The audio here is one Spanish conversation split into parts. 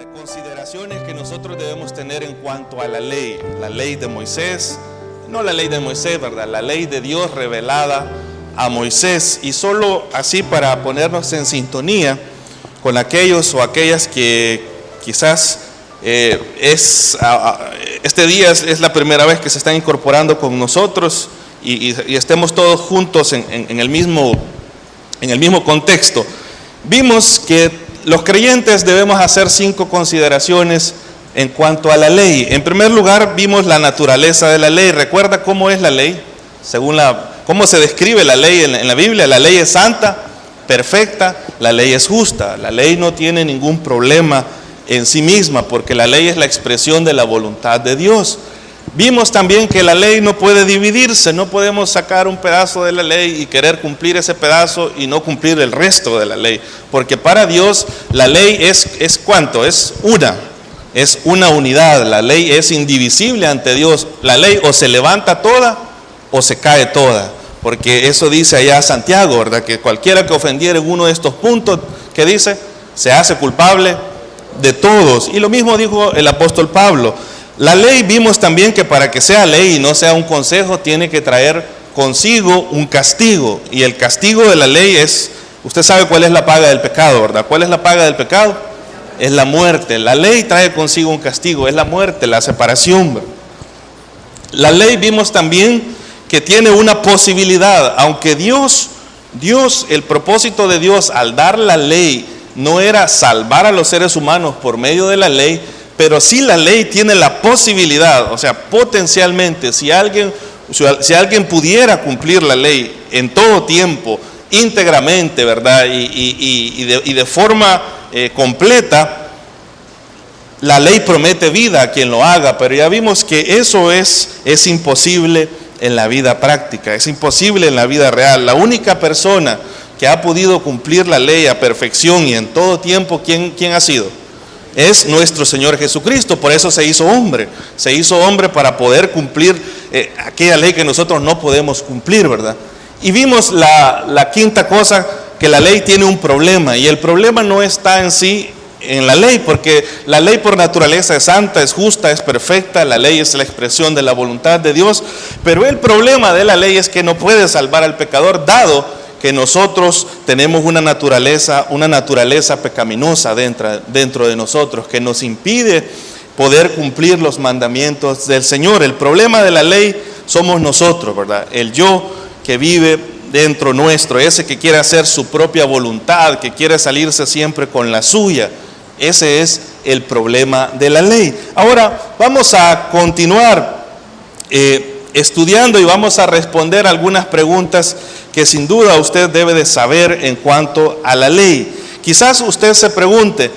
Consideraciones que nosotros debemos tener en cuanto a la ley de Moisés, no la ley de Moisés, ¿verdad? La ley de Dios revelada a Moisés, y solo así para ponernos en sintonía con aquellos o aquellas que quizás este día es la primera vez que se están incorporando con nosotros y estemos todos juntos en el mismo contexto. Vimos que los creyentes debemos hacer 5 consideraciones en cuanto a la ley. En primer lugar, vimos la naturaleza de la ley. ¿Recuerda cómo es la ley? Según cómo se describe la ley en la Biblia. La ley es santa, perfecta, la ley es justa. La ley no tiene ningún problema en sí misma, porque la ley es la expresión de la voluntad de Dios. Vimos también que la ley no puede dividirse, no podemos sacar un pedazo de la ley y querer cumplir ese pedazo y no cumplir el resto de la ley, porque para Dios la ley es ¿cuánto? Es una unidad, la ley es indivisible ante Dios. La ley o se levanta toda o se cae toda, porque eso dice allá Santiago, ¿verdad? Que cualquiera que ofendiere en uno de estos puntos que dice, se hace culpable de todos. Y lo mismo dijo el apóstol Pablo. La ley vimos también que para que sea ley y no sea un consejo, tiene que traer consigo un castigo. Y el castigo de la ley es, usted sabe cuál es la paga del pecado, ¿verdad? ¿Cuál es la paga del pecado? Es la muerte. La ley trae consigo un castigo, es la muerte, la separación. La ley vimos también que tiene una posibilidad, aunque Dios, el propósito de Dios al dar la ley no era salvar a los seres humanos por medio de la ley, pero sí la ley tiene la posibilidad, o sea, potencialmente, si alguien pudiera cumplir la ley en todo tiempo, íntegramente, ¿verdad? Y de forma completa, la ley promete vida a quien lo haga, pero ya vimos que eso es imposible en la vida práctica, es imposible en la vida real. La única persona que ha podido cumplir la ley a perfección y en todo tiempo, ¿quién ha sido? Es nuestro Señor Jesucristo. Por eso se hizo hombre para poder cumplir aquella ley que nosotros no podemos cumplir, ¿verdad? Y vimos la quinta cosa, que la ley tiene un problema, y el problema no está en sí en la ley, porque la ley por naturaleza es santa, es justa, es perfecta. La ley es la expresión de la voluntad de Dios, pero el problema de la ley es que no puede salvar al pecador, dado que nosotros tenemos una naturaleza pecaminosa dentro de nosotros, que nos impide poder cumplir los mandamientos del Señor. El problema de la ley somos nosotros, ¿verdad? El yo que vive dentro nuestro, ese que quiere hacer su propia voluntad, que quiere salirse siempre con la suya. Ese es el problema de la ley. Ahora vamos a continuar estudiando y vamos a responder algunas preguntas que sin duda usted debe de saber en cuanto a la ley. Quizás usted se pregunte,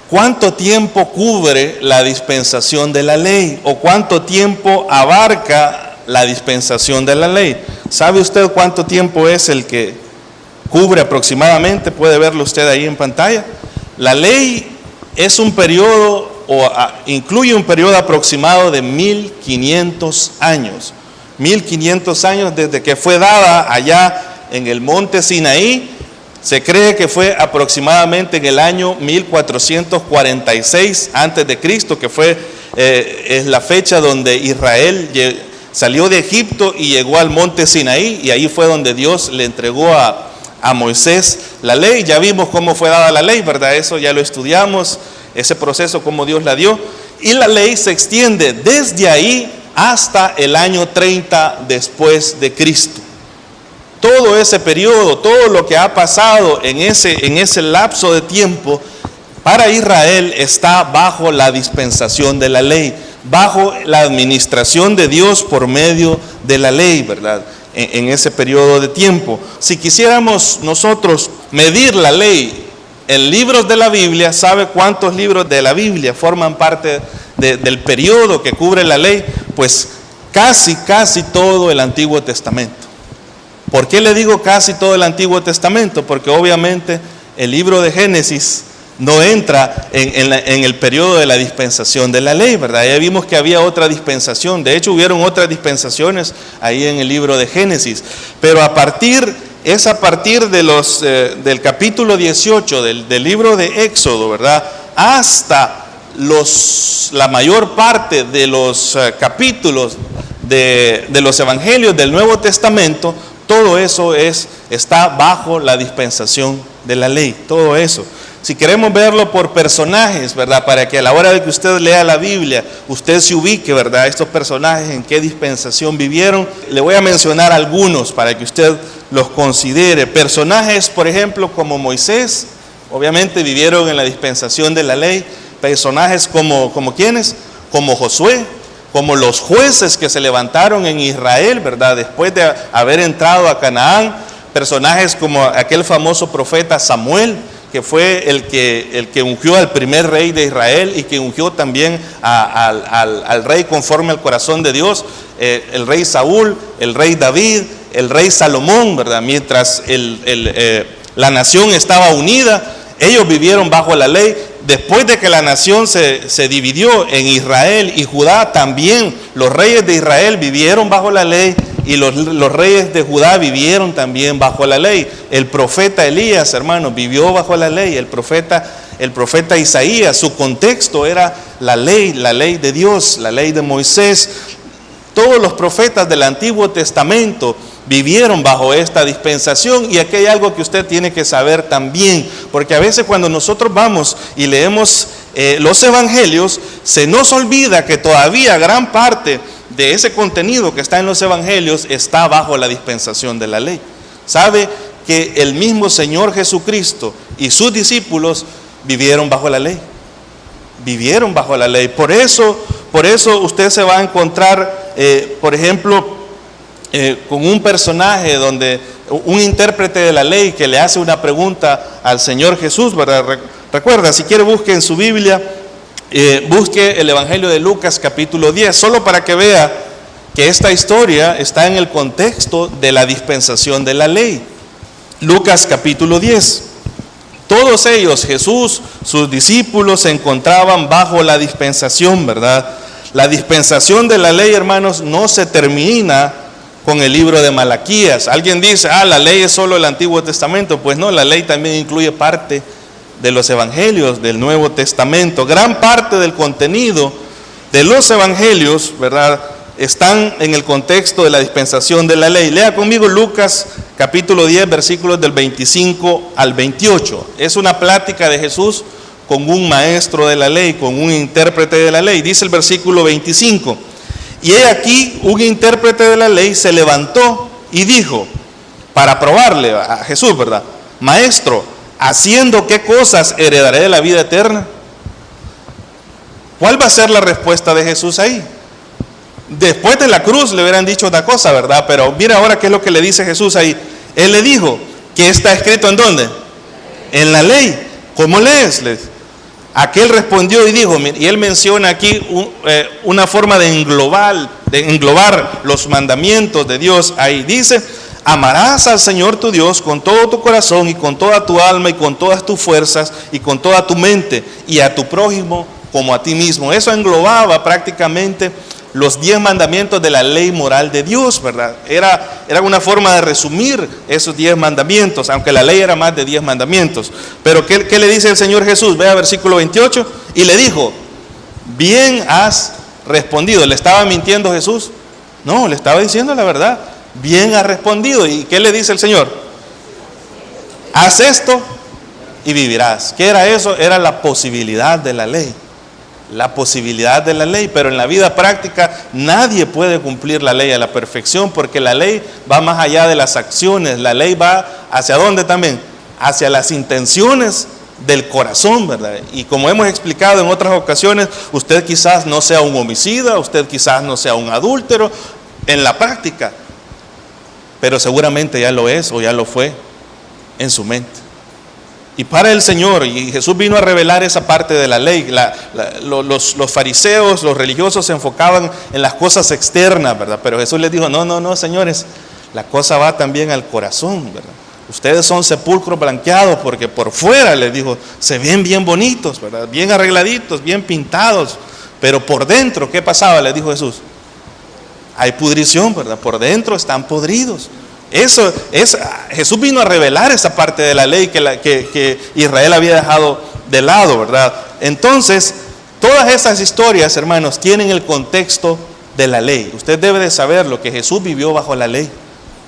¿cuánto tiempo cubre la dispensación de la ley? ¿O cuánto tiempo abarca la dispensación de la ley? ¿Sabe usted cuánto tiempo es el que cubre aproximadamente? Puede verlo usted ahí en pantalla. La ley es un periodo incluye un periodo aproximado de 1500 años. 1500 años desde que fue dada allá en el monte Sinaí. Se cree que fue aproximadamente en el año 1446 antes de Cristo, que es la fecha donde Israel salió de Egipto y llegó al monte Sinaí, y ahí fue donde Dios le entregó a Moisés la ley. Ya vimos cómo fue dada la ley, ¿verdad? Eso ya lo estudiamos, ese proceso, cómo Dios la dio. Y la ley se extiende desde ahí hasta el año 30 después de Cristo. Todo ese periodo, todo lo que ha pasado en ese lapso de tiempo para Israel está bajo la dispensación de la ley, bajo la administración de Dios por medio de la ley, ¿verdad? En ese periodo de tiempo. Si quisiéramos nosotros medir la ley en libros de la Biblia, ¿sabe cuántos libros de la Biblia forman parte del periodo que cubre la ley? Pues casi todo el Antiguo Testamento. ¿Por qué le digo casi todo el Antiguo Testamento? Porque obviamente el libro de Génesis no entra en el periodo de la dispensación de la ley, ¿verdad? Ya vimos que había otra dispensación. De hecho, hubieron otras dispensaciones ahí en el libro de Génesis. Pero a partir del capítulo 18 del libro de Éxodo, ¿verdad?, hasta la mayor parte de los capítulos de los evangelios del Nuevo Testamento, todo eso está bajo la dispensación de la ley, todo eso. Si queremos verlo por personajes, ¿verdad? Para que a la hora de que usted lea la Biblia, usted se ubique, ¿verdad? Estos personajes en qué dispensación vivieron. Le voy a mencionar algunos para que usted los considere. Personajes, por ejemplo, como Moisés, obviamente vivieron en la dispensación de la ley. Personajes como ¿quiénes? Como Josué, como los jueces que se levantaron en Israel, ¿verdad? Después de haber entrado a Canaán. Personajes como aquel famoso profeta Samuel, que fue el que ungió al primer rey de Israel y que ungió también al rey conforme al corazón de Dios, el rey Saúl, el rey David, el rey Salomón, ¿verdad? Mientras la nación estaba unida, ellos vivieron bajo la ley. Después de que la nación se dividió en Israel y Judá, también los reyes de Israel vivieron bajo la ley y los reyes de Judá vivieron también bajo la ley. El profeta Elías, hermanos, vivió bajo la ley. El profeta Isaías, su contexto era la ley de Dios, la ley de Moisés. Todos los profetas del Antiguo Testamento vivieron bajo esta dispensación, y aquí hay algo que usted tiene que saber también, porque a veces cuando nosotros vamos y leemos los evangelios, se nos olvida que todavía gran parte de ese contenido que está en los evangelios está bajo la dispensación de la ley. ¿Sabe que el mismo Señor Jesucristo y sus discípulos vivieron bajo la ley? Vivieron bajo la ley. Por eso usted se va a encontrar, por ejemplo, con un personaje donde un intérprete de la ley que le hace una pregunta al Señor Jesús, ¿verdad? Recuerda, si quiere, busque en su Biblia, busque el Evangelio de Lucas capítulo 10, solo para que vea que esta historia está en el contexto de la dispensación de la ley. Lucas capítulo 10. Todos ellos, Jesús, sus discípulos, se encontraban bajo la dispensación, ¿verdad? La dispensación de la ley, hermanos, no se termina con el libro de Malaquías. Alguien dice, la ley es solo el Antiguo Testamento. Pues no, la ley también incluye parte de los evangelios del Nuevo Testamento. Gran parte del contenido de los evangelios, ¿verdad?, están en el contexto de la dispensación de la ley. Lea conmigo Lucas capítulo 10, versículos del 25 al 28. Es una plática de Jesús con un maestro de la ley, con un intérprete de la ley. Dice el versículo 25: y he aquí, un intérprete de la ley se levantó y dijo, para probarle a Jesús, ¿verdad? Maestro, ¿haciendo qué cosas heredaré de la vida eterna? ¿Cuál va a ser la respuesta de Jesús ahí? Después de la cruz le hubieran dicho otra cosa, ¿verdad? Pero mira ahora qué es lo que le dice Jesús ahí. Él le dijo, ¿qué está escrito en dónde? En la ley. ¿Cómo lees? Aquel respondió y dijo, y él menciona aquí una forma de englobar los mandamientos de Dios. Ahí dice, amarás al Señor tu Dios con todo tu corazón y con toda tu alma y con todas tus fuerzas y con toda tu mente, y a tu prójimo como a ti mismo. Eso englobaba prácticamente los 10 mandamientos de la ley moral de Dios, ¿verdad? Era una forma de resumir esos 10 mandamientos, aunque la ley era más de 10 mandamientos. Pero ¿qué le dice el Señor Jesús? Vea versículo 28, y le dijo, bien has respondido. ¿Le estaba mintiendo Jesús? No, le estaba diciendo la verdad. Bien has respondido. ¿Y qué le dice el Señor? Haz esto y vivirás. ¿Qué era eso? Era la posibilidad de la ley. La posibilidad de la ley, pero en la vida práctica nadie puede cumplir la ley a la perfección, porque la ley va más allá de las acciones. La ley va hacia dónde también, hacia las intenciones del corazón, ¿verdad? Y como hemos explicado en otras ocasiones, usted quizás no sea un homicida, usted quizás no sea un adúltero en la práctica, pero seguramente ya lo es o ya lo fue en su mente. Y para el Señor, y Jesús vino a revelar esa parte de la ley. Los fariseos, los religiosos se enfocaban en las cosas externas, ¿verdad? Pero Jesús les dijo, no, señores, la cosa va también al corazón, ¿verdad? Ustedes son sepulcros blanqueados porque por fuera, les dijo, se ven bien bonitos, ¿verdad? Bien arregladitos, bien pintados, pero por dentro, ¿qué pasaba? Les dijo Jesús, hay pudrición, ¿verdad? Por dentro están podridos. Jesús vino a revelar esa parte de la ley que Israel había dejado de lado, ¿verdad? Entonces, todas esas historias, hermanos, tienen el contexto de la ley. Usted debe de saber lo que Jesús vivió bajo la ley,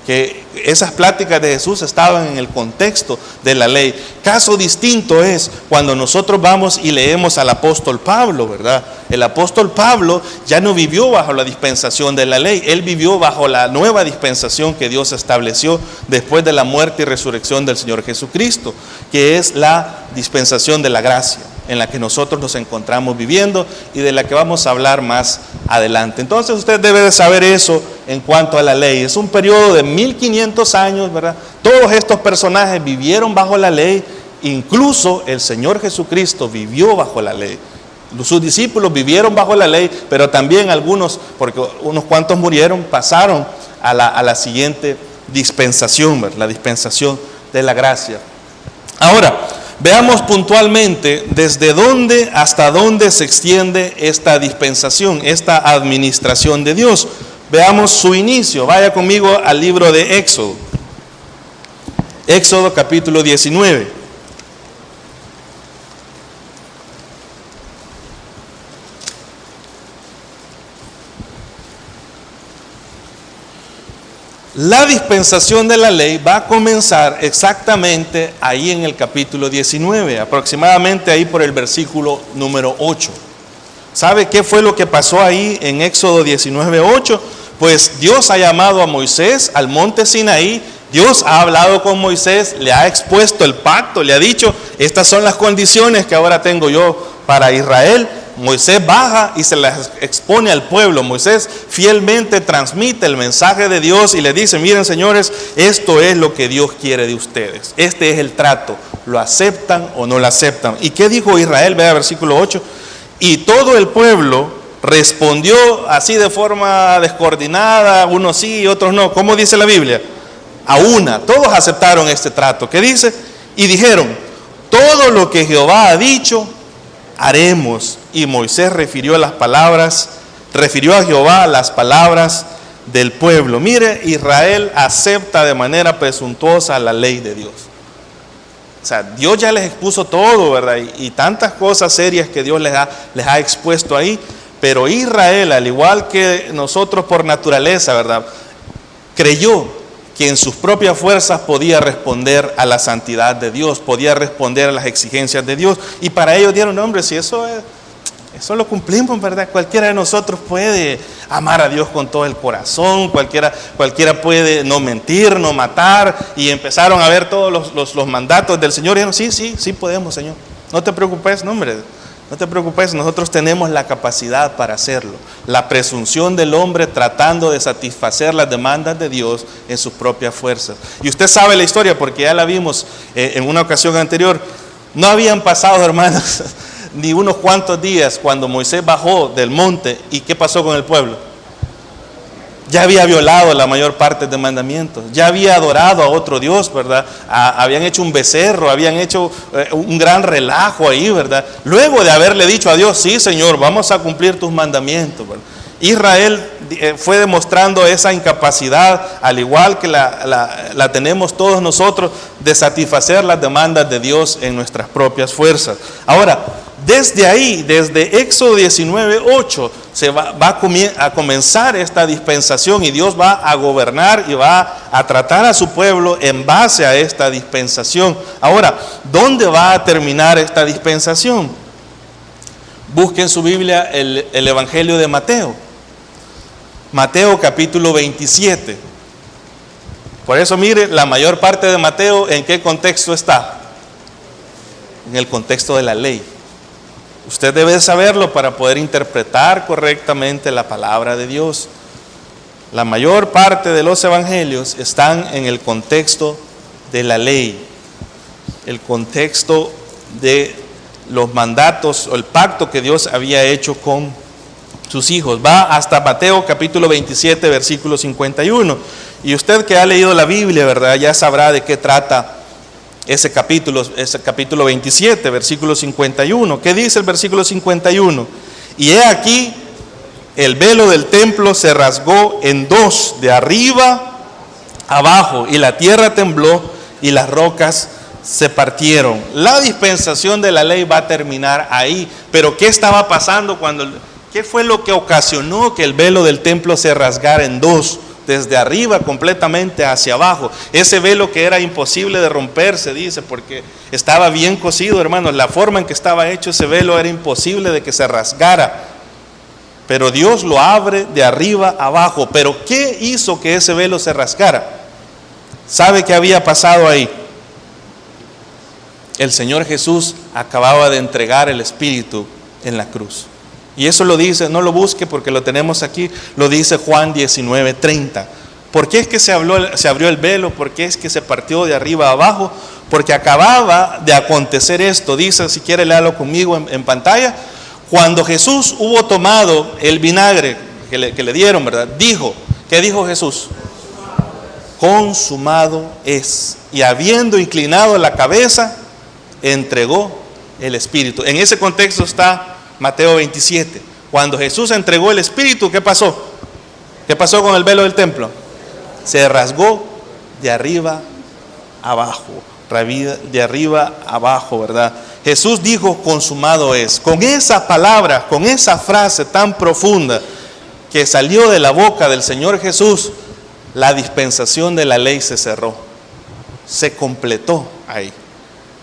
que esas pláticas de Jesús estaban en el contexto de la ley. Caso distinto es cuando nosotros vamos y leemos al apóstol Pablo, ¿verdad? El apóstol Pablo ya no vivió bajo la dispensación de la ley, él vivió bajo la nueva dispensación que Dios estableció después de la muerte y resurrección del Señor Jesucristo, que es la dispensación de la gracia, en la que nosotros nos encontramos viviendo y de la que vamos a hablar más adelante. Entonces usted debe de saber eso en cuanto a la ley. Es un periodo de 1500 años, ¿verdad? Todos estos personajes vivieron bajo la ley, incluso el Señor Jesucristo vivió bajo la ley. Sus discípulos vivieron bajo la ley, pero también algunos, porque unos cuantos murieron, pasaron a la siguiente dispensación, ¿verdad? La dispensación de la gracia. Ahora, veamos puntualmente desde dónde hasta dónde se extiende esta dispensación, esta administración de Dios. Veamos su inicio. Vaya conmigo al libro de Éxodo. Éxodo capítulo 19. La dispensación de la ley va a comenzar exactamente ahí en el capítulo 19, aproximadamente ahí por el versículo número 8. ¿Sabe qué fue lo que pasó ahí en Éxodo 19:8? Pues Dios ha llamado a Moisés al monte Sinaí, Dios ha hablado con Moisés, le ha expuesto el pacto, le ha dicho, estas son las condiciones que ahora tengo yo para Israel. Moisés baja y se las expone al pueblo. Moisés fielmente transmite el mensaje de Dios y le dice, miren señores, esto es lo que Dios quiere de ustedes. Este es el trato. ¿Lo aceptan o no lo aceptan? ¿Y qué dijo Israel? Vea versículo 8. Y todo el pueblo respondió así de forma descoordinada, unos sí y otros no. ¿Cómo dice la Biblia? A una. Todos aceptaron este trato. ¿Qué dice? Y dijeron, todo lo que Jehová ha dicho, haremos. Y Moisés refirió a Jehová las palabras del pueblo. Mire, Israel acepta de manera presuntuosa la ley de Dios. O sea, Dios ya les expuso todo, ¿verdad? Y tantas cosas serias que Dios les ha expuesto ahí. Pero Israel, al igual que nosotros por naturaleza, ¿verdad?, creyó que en sus propias fuerzas podía responder a la santidad de Dios, podía responder a las exigencias de Dios. Y para ellos dieron, hombre, si eso lo cumplimos, ¿verdad? Cualquiera de nosotros puede amar a Dios con todo el corazón, cualquiera puede no mentir, no matar. Y empezaron a ver todos los mandatos del Señor y dijeron, sí podemos, Señor. No te preocupes, no, hombre. No te preocupes, nosotros tenemos la capacidad para hacerlo. La presunción del hombre tratando de satisfacer las demandas de Dios en sus propias fuerzas. Y usted sabe la historia porque ya la vimos en una ocasión anterior. No habían pasado, hermanos, ni unos cuantos días cuando Moisés bajó del monte. ¿Y qué pasó con el pueblo? Ya había violado la mayor parte de mandamientos, ya había adorado a otro Dios, ¿verdad? Habían hecho un becerro, habían hecho un gran relajo ahí, ¿verdad? Luego de haberle dicho a Dios, sí Señor, vamos a cumplir tus mandamientos, ¿verdad? Israel fue demostrando esa incapacidad, al igual que la tenemos todos nosotros, de satisfacer las demandas de Dios en nuestras propias fuerzas. Ahora, desde ahí, desde Éxodo 19:8, se va a comenzar esta dispensación y Dios va a gobernar y va a tratar a su pueblo en base a esta dispensación. Ahora, ¿dónde va a terminar esta dispensación? Busquen su Biblia el Evangelio de Mateo. Mateo capítulo 27. Por eso mire, la mayor parte de Mateo, ¿en qué contexto está? En el contexto de la ley. Usted debe saberlo para poder interpretar correctamente la palabra de Dios. La mayor parte de los evangelios están en el contexto de la ley, el contexto de los mandatos o el pacto que Dios había hecho con sus hijos. Va hasta Mateo capítulo 27, versículo 51. Y usted que ha leído la Biblia, ¿verdad?, ya sabrá de qué trata ese capítulo 27, versículo 51. ¿Qué dice el versículo 51? Y he aquí, el velo del templo se rasgó en dos, de arriba abajo, y la tierra tembló y las rocas se partieron. La dispensación de la ley va a terminar ahí. Pero ¿qué estaba pasando qué fue lo que ocasionó que el velo del templo se rasgara en dos? Desde arriba completamente hacia abajo. Ese velo que era imposible de romperse, dice, porque estaba bien cosido, hermanos. La forma en que estaba hecho ese velo era imposible de que se rasgara. Pero Dios lo abre de arriba abajo. Pero ¿qué hizo que ese velo se rasgara? ¿Sabe qué había pasado ahí? El Señor Jesús acababa de entregar el Espíritu en la cruz. Y eso lo dice, no lo busque porque lo tenemos aquí, lo dice Juan 19:30. ¿Por qué es que se abrió el velo? ¿Por qué es que se partió de arriba a abajo? Porque acababa de acontecer esto. Dice, si quiere léalo conmigo en pantalla. Cuando Jesús hubo tomado el vinagre que le dieron, ¿verdad? ¿Qué dijo Jesús? Consumado es. Y habiendo inclinado la cabeza, entregó el Espíritu. En ese contexto está Mateo 27. Cuando Jesús entregó el Espíritu, ¿qué pasó? ¿Qué pasó con el velo del templo? Se rasgó de arriba abajo. De arriba abajo, ¿verdad? Jesús dijo, consumado es. Con esa palabra, con esa frase tan profunda que salió de la boca del Señor Jesús, la dispensación de la ley se cerró. Se completó ahí.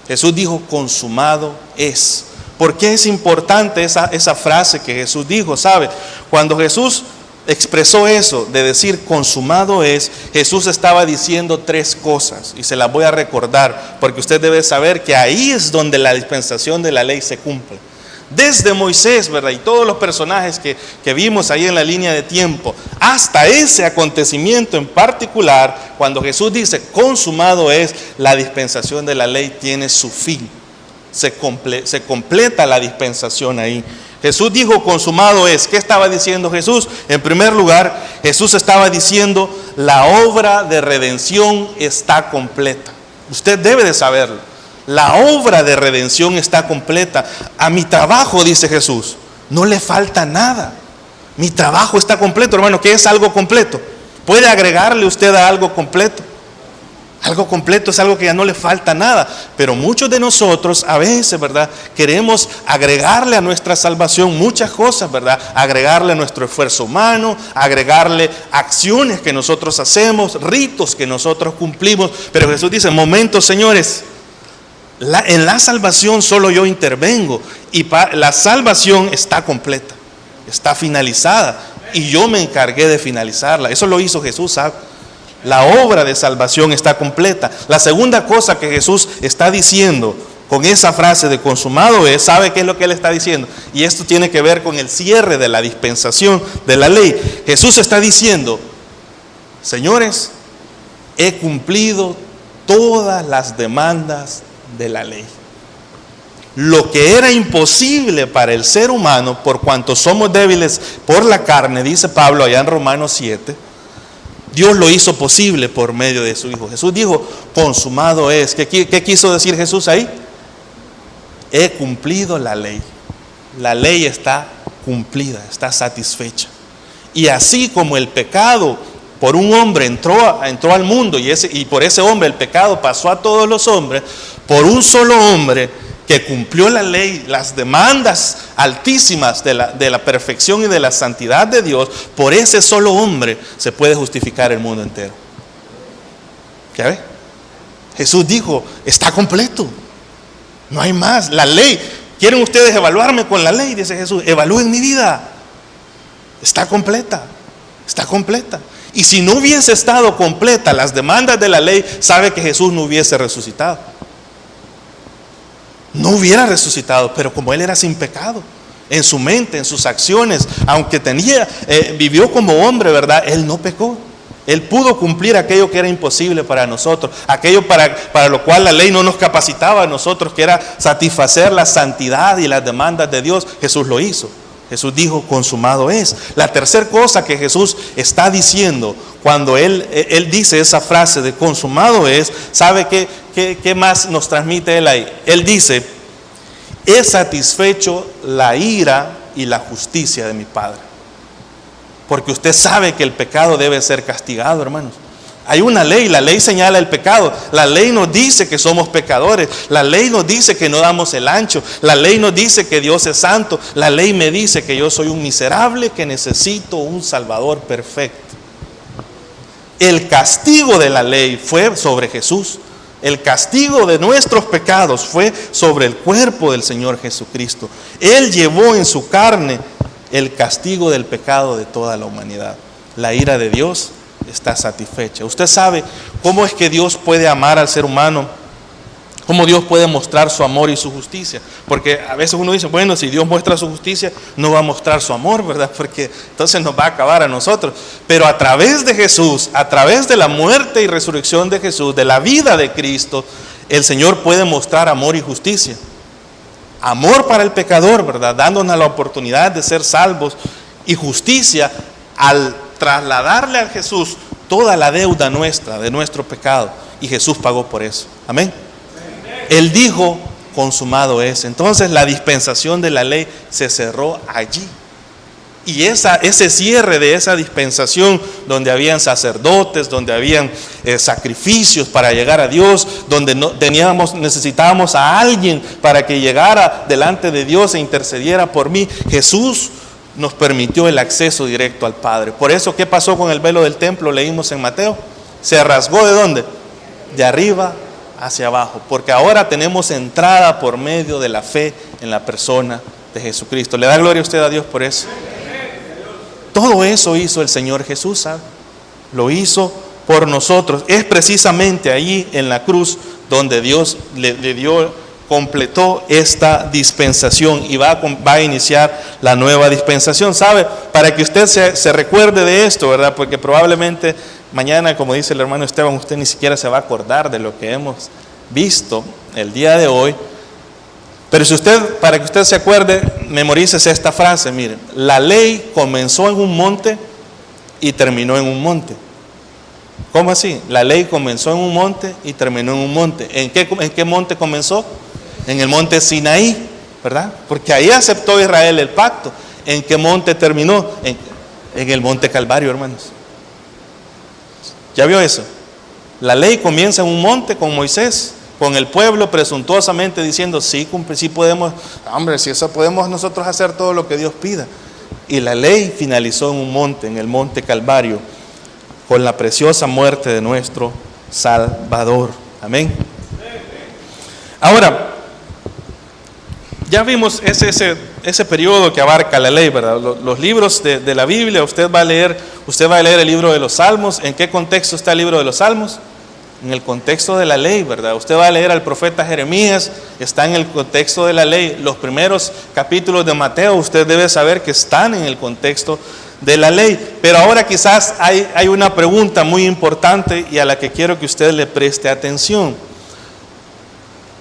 Jesús dijo, consumado es. ¿Por qué es importante esa frase que Jesús dijo? ¿Sabe? Cuando Jesús expresó eso de decir consumado es, Jesús estaba diciendo tres cosas y se las voy a recordar porque usted debe saber que ahí es donde la dispensación de la ley se cumple. Desde Moisés, ¿verdad? Y todos los personajes que vimos ahí en la línea de tiempo, hasta ese acontecimiento en particular, cuando Jesús dice consumado es, la dispensación de la ley tiene su fin. Se completa la dispensación ahí. Jesús dijo consumado es. ¿Qué estaba diciendo Jesús? En primer lugar, Jesús estaba diciendo la obra de redención está completa. Usted debe de saberlo. La obra de redención está completa. A mi trabajo, dice Jesús, no le falta nada. Mi trabajo está completo, hermano. ¿Qué es algo completo? ¿Puede agregarle usted a algo completo? Algo completo es algo que ya no le falta nada. Pero muchos de nosotros a veces, ¿verdad?, queremos agregarle a nuestra salvación muchas cosas, ¿verdad? Agregarle a nuestro esfuerzo humano, agregarle acciones que nosotros hacemos, ritos que nosotros cumplimos. Pero Jesús dice, momentos, señores, en la salvación solo yo intervengo. Y la salvación está completa, está finalizada. Y yo me encargué de finalizarla. Eso lo hizo Jesús, ¿sabe? La obra de salvación está completa. La segunda cosa que Jesús está diciendo con esa frase de consumado es, ¿sabe qué es lo que Él está diciendo? Y esto tiene que ver con el cierre de la dispensación de la ley. Jesús está diciendo, señores, he cumplido todas las demandas de la ley. Lo que era imposible para el ser humano, por cuanto somos débiles por la carne, dice Pablo allá en Romanos 7, Dios lo hizo posible por medio de su Hijo. Jesús dijo, consumado es. ¿Qué quiso decir Jesús ahí? He cumplido la ley. La ley está cumplida, está satisfecha. Y así como el pecado por un hombre entró al mundo y por ese hombre el pecado pasó a todos los hombres, por un solo hombre que cumplió la ley, las demandas altísimas de la perfección y de la santidad de Dios, por ese solo hombre se puede justificar el mundo entero. ¿Ya ve? Jesús dijo, está completo, no hay más. La ley, ¿quieren ustedes evaluarme con la ley? Dice Jesús, evalúen mi vida, está completa, está completa. Y si no hubiese estado completa las demandas de la ley, sabe que Jesús no hubiese resucitado. No hubiera resucitado, pero como Él era sin pecado, en su mente, en sus acciones, aunque vivió como hombre, ¿verdad? Él no pecó. Él pudo cumplir aquello que era imposible para nosotros, aquello para lo cual la ley no nos capacitaba a nosotros, que era satisfacer la santidad y las demandas de Dios. Jesús lo hizo. Jesús dijo, consumado es. La tercera cosa que Jesús está diciendo cuando Él dice esa frase de consumado es, ¿sabe qué más nos transmite Él ahí? Él dice, he satisfecho la ira y la justicia de mi Padre. Porque usted sabe que el pecado debe ser castigado, hermanos. Hay una ley, la ley señala el pecado, la ley nos dice que somos pecadores, la ley nos dice que no damos el ancho, la ley nos dice que Dios es santo, la ley me dice que yo soy un miserable que necesito un Salvador perfecto. El castigo de la ley fue sobre Jesús, el castigo de nuestros pecados fue sobre el cuerpo del Señor Jesucristo. Él llevó en su carne el castigo del pecado de toda la humanidad. La ira de Dios está satisfecha. Usted sabe cómo es que Dios puede amar al ser humano, cómo Dios puede mostrar su amor y su justicia. Porque a veces uno dice, bueno, si Dios muestra su justicia, no va a mostrar su amor, ¿verdad? Porque entonces nos va a acabar a nosotros. Pero a través de Jesús, a través de la muerte y resurrección de Jesús, de la vida de Cristo, el Señor puede mostrar amor y justicia. Amor para el pecador, ¿verdad? Dándonos la oportunidad de ser salvos, y justicia al trasladarle a Jesús toda la deuda nuestra, de nuestro pecado, y Jesús pagó por eso. Amén. Él dijo, consumado es. Entonces la dispensación de la ley se cerró allí. Y ese cierre de esa dispensación, donde habían sacerdotes, donde habían sacrificios para llegar a Dios, donde necesitábamos a alguien para que llegara delante de Dios e intercediera por mí, Jesús nos permitió el acceso directo al Padre. Por eso, ¿qué pasó con el velo del templo? Leímos en Mateo. Se rasgó ¿de dónde? De arriba hacia abajo, porque ahora tenemos entrada por medio de la fe en la persona de Jesucristo. ¿Le da gloria a usted a Dios por eso? Todo eso hizo el Señor Jesús, ¿sabe? Lo hizo por nosotros. Es precisamente allí en la cruz donde Dios completó esta dispensación, y va a iniciar la nueva dispensación. ¿Sabe? Para que usted se recuerde de esto, ¿verdad? Porque probablemente mañana, como dice el hermano Esteban, usted ni siquiera se va a acordar de lo que hemos visto el día de hoy. Pero para que usted se acuerde, memorice esta frase. Miren, la ley comenzó en un monte y terminó en un monte. ¿Cómo así? La ley comenzó en un monte y terminó en un monte. ¿En qué monte comenzó? En el monte Sinaí, ¿verdad? Porque ahí aceptó Israel el pacto. ¿En qué monte terminó? En el monte Calvario, hermanos. ¿Ya vio eso? La ley comienza en un monte con Moisés, con el pueblo presuntuosamente diciendo, sí podemos, hombre, si eso podemos nosotros hacer todo lo que Dios pida. Y la ley finalizó en un monte, en el monte Calvario, con la preciosa muerte de nuestro Salvador. Amén. Ahora, ya vimos ese periodo que abarca la ley, ¿verdad? Los libros de la Biblia, usted va a leer el libro de los Salmos. ¿En qué contexto está el libro de los Salmos? En el contexto de la ley, ¿verdad? Usted va a leer al profeta Jeremías, está en el contexto de la ley. Los primeros capítulos de Mateo, usted debe saber que están en el contexto de la ley. Pero ahora quizás hay una pregunta muy importante y a la que quiero que usted le preste atención.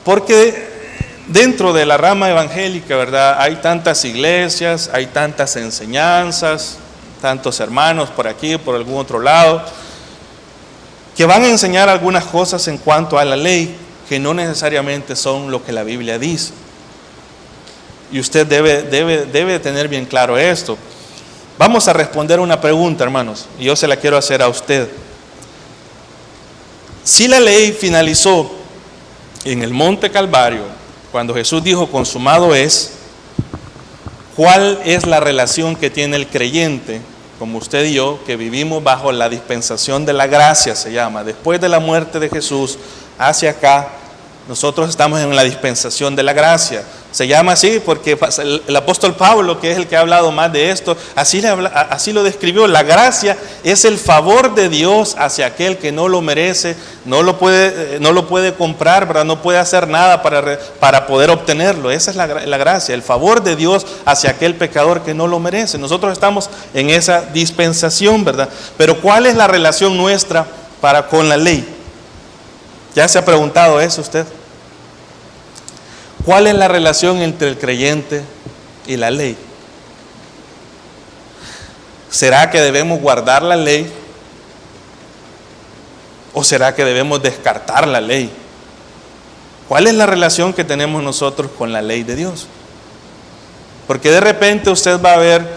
Porque dentro de la rama evangélica, ¿verdad? Hay tantas iglesias, hay tantas enseñanzas, tantos hermanos por aquí, por algún otro lado, que van a enseñar algunas cosas en cuanto a la ley que no necesariamente son lo que la Biblia dice. Y usted debe tener bien claro esto. Vamos a responder una pregunta, hermanos, y yo se la quiero hacer a usted. Si la ley finalizó en el monte Calvario, cuando Jesús dijo consumado es, ¿cuál es la relación que tiene el creyente, como usted y yo, que vivimos bajo la dispensación de la gracia, se llama? Después de la muerte de Jesús, hacia acá, nosotros estamos en la dispensación de la gracia. Se llama así porque el apóstol Pablo, que es el que ha hablado más de esto, así lo describió. La gracia es el favor de Dios hacia aquel que no lo merece, no lo puede comprar, ¿verdad? No puede hacer nada para poder obtenerlo. Esa es la gracia, el favor de Dios hacia aquel pecador que no lo merece. Nosotros estamos en esa dispensación, ¿verdad? Pero ¿cuál es la relación nuestra con la ley? ¿Ya se ha preguntado eso usted? ¿Cuál es la relación entre el creyente y la ley? ¿Será que debemos guardar la ley? ¿O será que debemos descartar la ley? ¿Cuál es la relación que tenemos nosotros con la ley de Dios? Porque de repente usted va a ver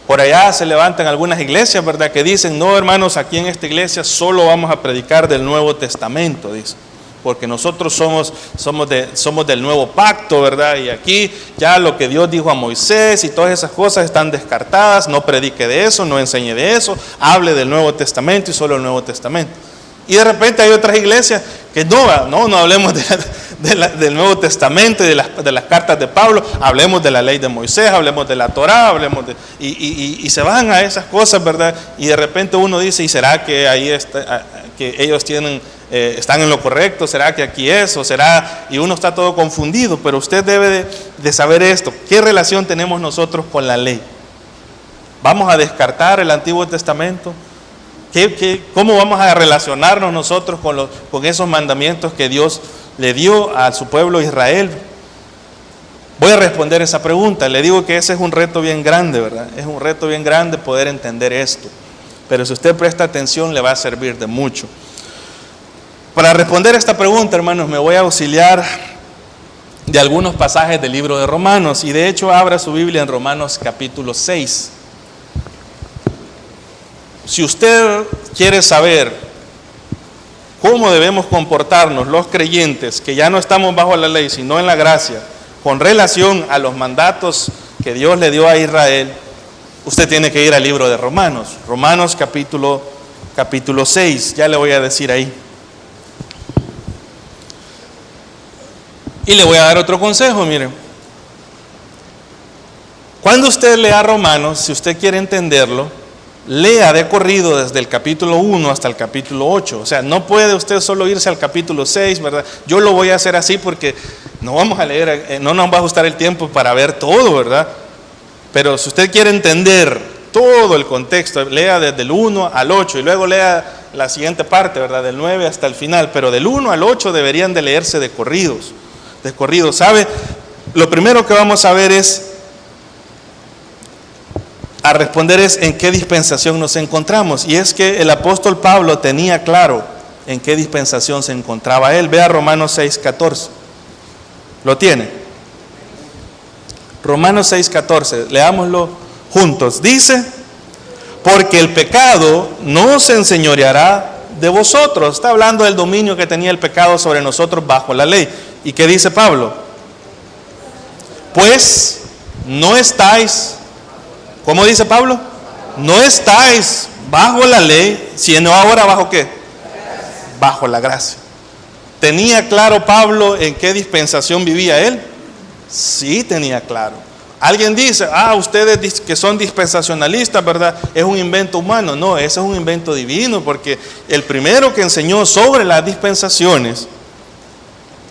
Por allá se levantan algunas iglesias, ¿verdad?, que dicen, no, hermanos, aquí en esta iglesia solo vamos a predicar del Nuevo Testamento, dice, porque nosotros somos del nuevo pacto, ¿verdad? Y aquí ya lo que Dios dijo a Moisés y todas esas cosas están descartadas, no predique de eso, no enseñe de eso, hable del Nuevo Testamento y solo el Nuevo Testamento. Y de repente hay otras iglesias que no hablemos del Nuevo Testamento y de las cartas de Pablo, hablemos de la ley de Moisés, hablemos de la Torá, y se van a esas cosas, ¿verdad? Y de repente uno dice, ¿y será que ahí que ellos están en lo correcto? ¿Será que aquí es? ¿O será? Y uno está todo confundido, pero usted debe de saber esto. ¿Qué relación tenemos nosotros con la ley? ¿Vamos a descartar el Antiguo Testamento? ¿Cómo vamos a relacionarnos nosotros con esos mandamientos que Dios le dio a su pueblo Israel? Voy a responder esa pregunta. Le digo que ese es un reto bien grande, ¿verdad? Es un reto bien grande poder entender esto. Pero si usted presta atención, le va a servir de mucho. Para responder esta pregunta, hermanos, me voy a auxiliar de algunos pasajes del libro de Romanos. Y de hecho, abra su Biblia en Romanos capítulo 6. Si usted quiere saber cómo debemos comportarnos los creyentes, que ya no estamos bajo la ley, sino en la gracia, con relación a los mandatos que Dios le dio a Israel, usted tiene que ir al libro de Romanos. Romanos capítulo 6, ya le voy a decir ahí. Y le voy a dar otro consejo, miren. Cuando usted lea Romanos, si usted quiere entenderlo, lea de corrido desde el capítulo 1 hasta el capítulo 8. O sea, no puede usted solo irse al capítulo 6, ¿verdad? Yo lo voy a hacer así porque no vamos a leer, no nos va a ajustar el tiempo para ver todo, ¿verdad? Pero si usted quiere entender todo el contexto, lea desde el 1 al 8 y luego lea la siguiente parte, ¿verdad? Del 9 hasta el final. Pero del 1 al 8 deberían de leerse de corridos. ¿Sabe? Lo primero que vamos a ver a responder es en qué dispensación nos encontramos. Y es que el apóstol Pablo tenía claro en qué dispensación se encontraba él. Vea Romanos 6:14. ¿Lo tiene? Romanos 6:14. Leámoslo juntos. Dice, porque el pecado no se enseñoreará de vosotros. Está hablando del dominio que tenía el pecado sobre nosotros bajo la ley. ¿Y qué dice Pablo? Pues no estáis, ¿cómo dice Pablo? No estáis bajo la ley, sino ahora bajo ¿qué? Bajo la gracia. ¿Tenía claro Pablo en qué dispensación vivía él? Sí, tenía claro. Alguien dice, ustedes que son dispensacionalistas, ¿verdad? Es un invento humano. No, ese es un invento divino, porque el primero que enseñó sobre las dispensaciones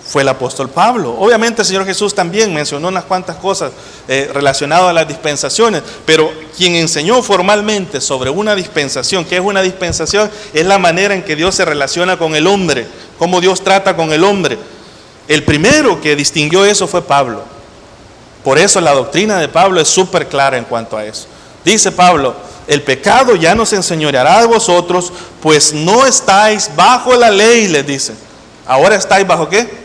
fue el apóstol Pablo. Obviamente el Señor Jesús también mencionó unas cuantas cosas relacionadas a las dispensaciones, pero quien enseñó formalmente sobre una dispensación, ¿qué es una dispensación? Es la manera en que Dios se relaciona con el hombre, cómo Dios trata con el hombre. El primero que distinguió eso fue Pablo. Por eso la doctrina de Pablo es súper clara en cuanto a eso. Dice Pablo, el pecado ya no se enseñoreará de vosotros, pues no estáis bajo la ley, les dice. Ahora estáis bajo ¿qué?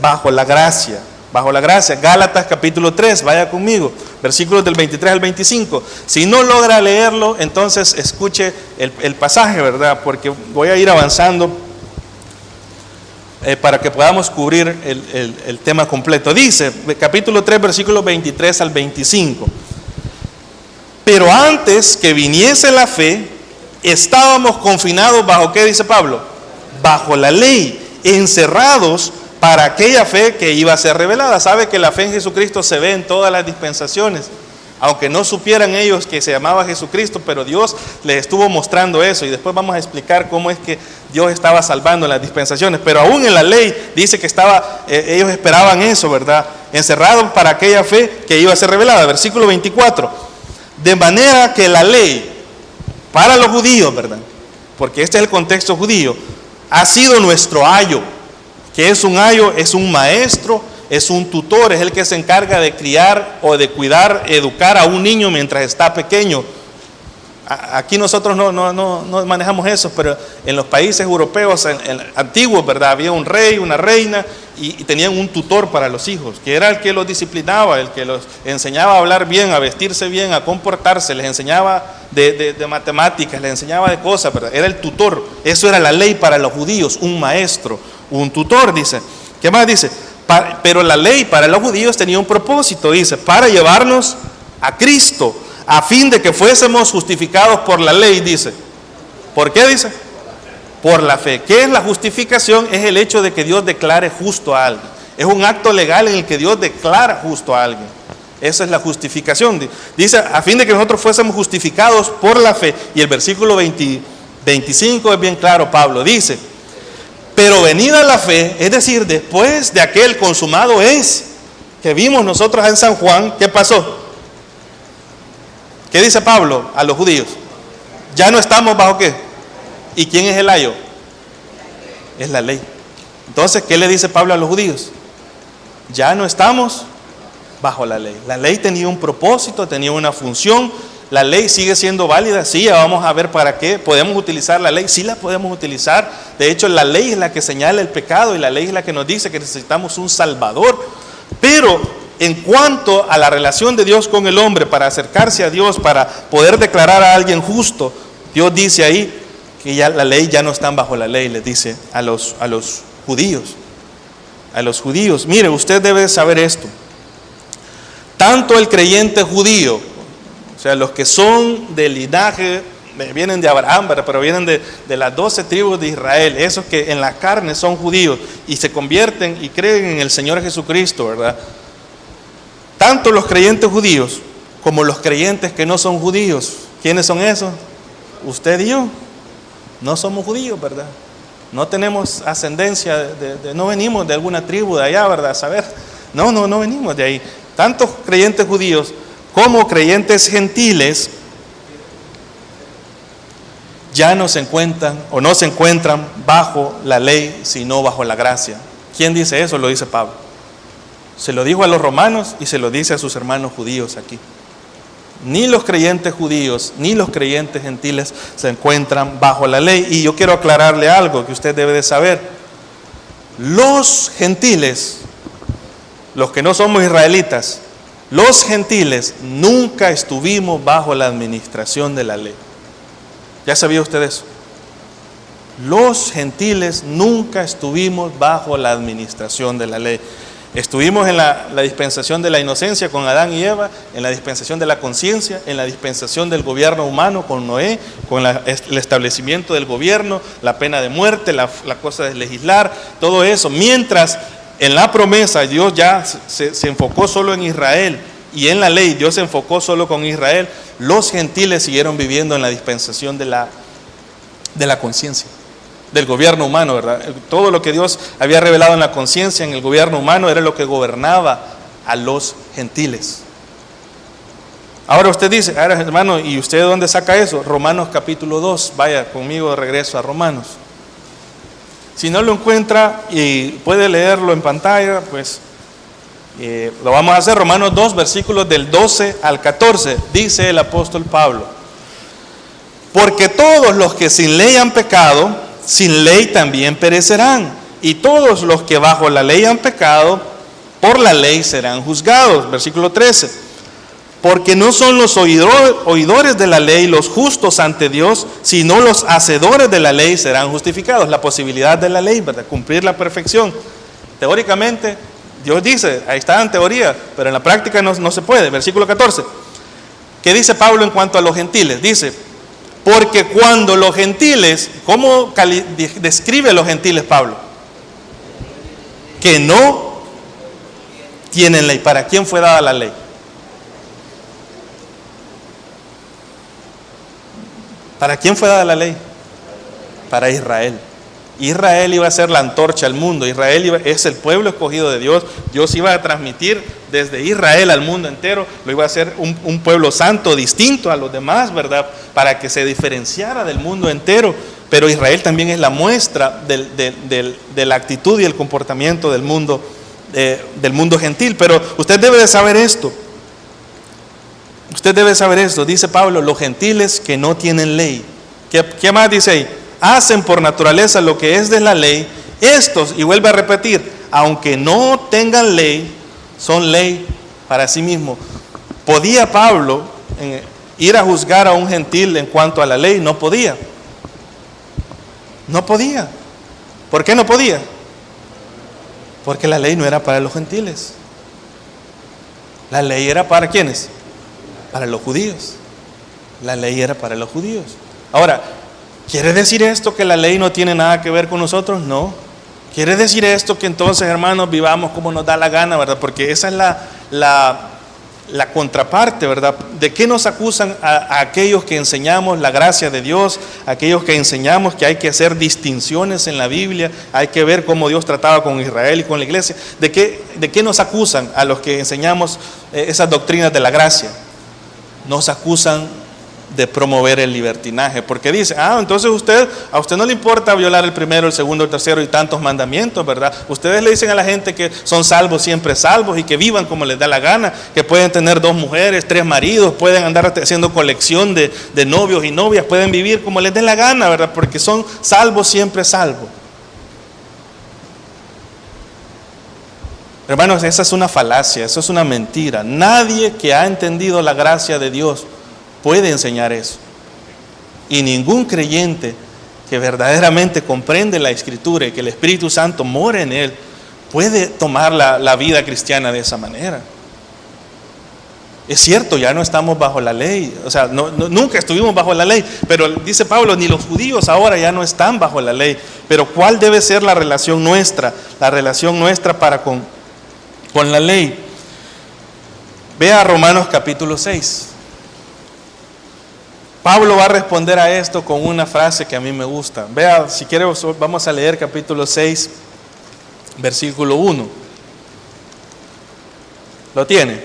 Bajo la gracia, bajo la gracia. Gálatas capítulo 3, vaya conmigo, versículos del 23 al 25. Si no logra leerlo, entonces escuche el pasaje, ¿verdad? Porque voy a ir avanzando para que podamos cubrir el tema completo. Dice, capítulo 3, versículos 23 al 25. Pero antes que viniese la fe, estábamos confinados bajo ¿qué dice Pablo? Bajo la ley, encerrados para aquella fe que iba a ser revelada. Sabe que la fe en Jesucristo se ve en todas las dispensaciones. Aunque no supieran ellos que se llamaba Jesucristo, pero Dios les estuvo mostrando eso. Y después vamos a explicar cómo es que Dios estaba salvando en las dispensaciones. Pero aún en la ley dice que ellos esperaban eso, ¿verdad? Encerrados para aquella fe que iba a ser revelada. Versículo 24. De manera que la ley para los judíos, ¿verdad? Porque este es el contexto judío, ha sido nuestro ayo. ¿Qué es un ayo? Es un maestro, es un tutor, es el que se encarga de criar o de cuidar, educar a un niño mientras está pequeño. Aquí nosotros no manejamos eso, pero en los países europeos antiguos, ¿verdad? Había un rey, una reina y tenían un tutor para los hijos, que era el que los disciplinaba, el que los enseñaba a hablar bien, a vestirse bien, a comportarse, les enseñaba de matemáticas, les enseñaba de cosas, ¿verdad? Era el tutor. Eso era la ley para los judíos, un maestro, un tutor, dice. ¿Qué más dice? Pero la ley para los judíos tenía un propósito, dice, para llevarnos a Cristo, a fin de que fuésemos justificados por la ley, dice. ¿Por qué dice? Por la fe. ¿Qué es la justificación? Es el hecho de que Dios declare justo a alguien. Es un acto legal en el que Dios declara justo a alguien. Esa es la justificación. Dice, a fin de que nosotros fuésemos justificados por la fe. Y el versículo 25 es bien claro, Pablo dice, pero venida la fe, es decir, después de aquel consumado es, que vimos nosotros en San Juan, ¿qué pasó? ¿Qué dice Pablo a los judíos? Ya no estamos bajo ¿qué? ¿Y quién es el ayo? Es la ley. Entonces, ¿qué le dice Pablo a los judíos? Ya no estamos bajo la ley. La ley tenía un propósito, tenía una función. La ley sigue siendo válida, sí, ya vamos a ver para qué. ¿Podemos utilizar la ley? Sí la podemos utilizar. De hecho, la ley es la que señala el pecado y la ley es la que nos dice que necesitamos un Salvador. Pero en cuanto a la relación de Dios con el hombre, para acercarse a Dios, para poder declarar a alguien justo, Dios dice ahí que ya la ley ya no están bajo la ley, les dice a los judíos. A los judíos, mire, usted debe saber esto. Tanto el creyente judío, o sea, los que son del linaje, vienen de Abraham, pero vienen de las 12 tribus de Israel, esos que en la carne son judíos y se convierten y creen en el Señor Jesucristo, ¿verdad? Tanto los creyentes judíos como los creyentes que no son judíos. ¿Quiénes son esos? Usted y yo. No somos judíos, ¿verdad? No tenemos ascendencia, no venimos de alguna tribu de allá, ¿verdad? Saber. No venimos de ahí. Tantos creyentes judíos como creyentes gentiles ya no se encuentran o no se encuentran bajo la ley, sino bajo la gracia. ¿Quién dice eso? Lo dice Pablo. Se lo dijo a los romanos y se lo dice a sus hermanos judíos aquí. Ni los creyentes judíos ni los creyentes gentiles se encuentran bajo la ley. Y yo quiero aclararle algo que usted debe de saber. Los gentiles, los que no somos israelitas, los gentiles nunca estuvimos bajo la administración de la ley. ¿Ya sabía usted eso? Los gentiles nunca estuvimos bajo la administración de la ley. Estuvimos en la dispensación de la inocencia con Adán y Eva, en la dispensación de la conciencia, en la dispensación del gobierno humano con Noé, con el establecimiento del gobierno, la pena de muerte, la cosa de legislar, todo eso. Mientras en la promesa Dios ya se enfocó solo en Israel y en la ley Dios se enfocó solo con Israel, los gentiles siguieron viviendo en la dispensación de la conciencia, del gobierno humano, ¿verdad? Todo lo que Dios había revelado en la conciencia, en el gobierno humano, era lo que gobernaba a los gentiles. Ahora usted dice, ahora hermano, ¿y usted de dónde saca eso? Romanos capítulo 2, vaya conmigo de regreso a Romanos. Si no lo encuentra y puede leerlo en pantalla, pues lo vamos a hacer. Romanos 2, versículos del 12 al 14, dice el apóstol Pablo: porque todos los que sin ley han pecado, sin ley también perecerán, y todos los que bajo la ley han pecado, por la ley serán juzgados. Versículo 13: porque no son los oidores de la ley los justos ante Dios, sino los hacedores de la ley serán justificados. La posibilidad de la ley, ¿verdad? Cumplir la perfección. Teóricamente, Dios dice, ahí está en teoría, pero en la práctica no se puede. Versículo 14: ¿qué dice Pablo en cuanto a los gentiles? Dice, porque cuando los gentiles, ¿cómo describe a los gentiles Pablo? Que no tienen ley. ¿Para quién fue dada la ley? ¿Para quién fue dada la ley? Para Israel. Israel iba a ser la antorcha al mundo. Israel es el pueblo escogido de Dios. Dios iba a transmitir desde Israel al mundo entero. Lo iba a hacer un pueblo santo, distinto a los demás, ¿verdad? Para que se diferenciara del mundo entero. Pero Israel también es la muestra de la actitud y el comportamiento del mundo gentil. Pero usted debe de saber esto. Usted debe saber esto, dice Pablo, los gentiles que no tienen ley. ¿Qué más dice ahí? Hacen por naturaleza lo que es de la ley. Estos, y vuelve a repetir, aunque no tengan ley, son ley para sí mismos. ¿Podía Pablo ir a juzgar a un gentil en cuanto a la ley? No podía. No podía. ¿Por qué no podía? Porque la ley no era para los gentiles. La ley era para ¿quiénes? Para los judíos. La ley era para los judíos. Ahora, ¿quiere decir esto que la ley no tiene nada que ver con nosotros? No. ¿Quiere decir esto que entonces, hermanos, vivamos como nos da la gana, verdad? Porque esa es la contraparte, ¿verdad? ¿De qué nos acusan a aquellos que enseñamos la gracia de Dios? Aquellos que enseñamos que hay que hacer distinciones en la Biblia, hay que ver cómo Dios trataba con Israel y con la iglesia. ¿De qué nos acusan a los que enseñamos esas doctrinas de la gracia? Nos acusan de promover el libertinaje, porque dice, entonces a usted no le importa violar el primero, el segundo, el tercero y tantos mandamientos, ¿verdad? Ustedes le dicen a la gente que son salvos, siempre salvos, y que vivan como les da la gana, que pueden tener 2 mujeres, 3 maridos, pueden andar haciendo colección de novios y novias, pueden vivir como les dé la gana, ¿verdad? Porque son salvos, siempre salvos. Hermanos, esa es una falacia, eso es una mentira. Nadie que ha entendido la gracia de Dios puede enseñar eso. Y ningún creyente que verdaderamente comprende la Escritura y que el Espíritu Santo mora en él, puede tomar la vida cristiana de esa manera. Es cierto, ya no estamos bajo la ley, o sea, nunca estuvimos bajo la ley, pero dice Pablo, ni los judíos ahora ya no están bajo la ley. Pero ¿cuál debe ser la relación nuestra? La relación nuestra para con la ley. Vea Romanos capítulo 6. Pablo va a responder a esto con una frase que a mí me gusta. Vea, si quiere, vamos a leer capítulo 6, versículo 1. ¿Lo tiene?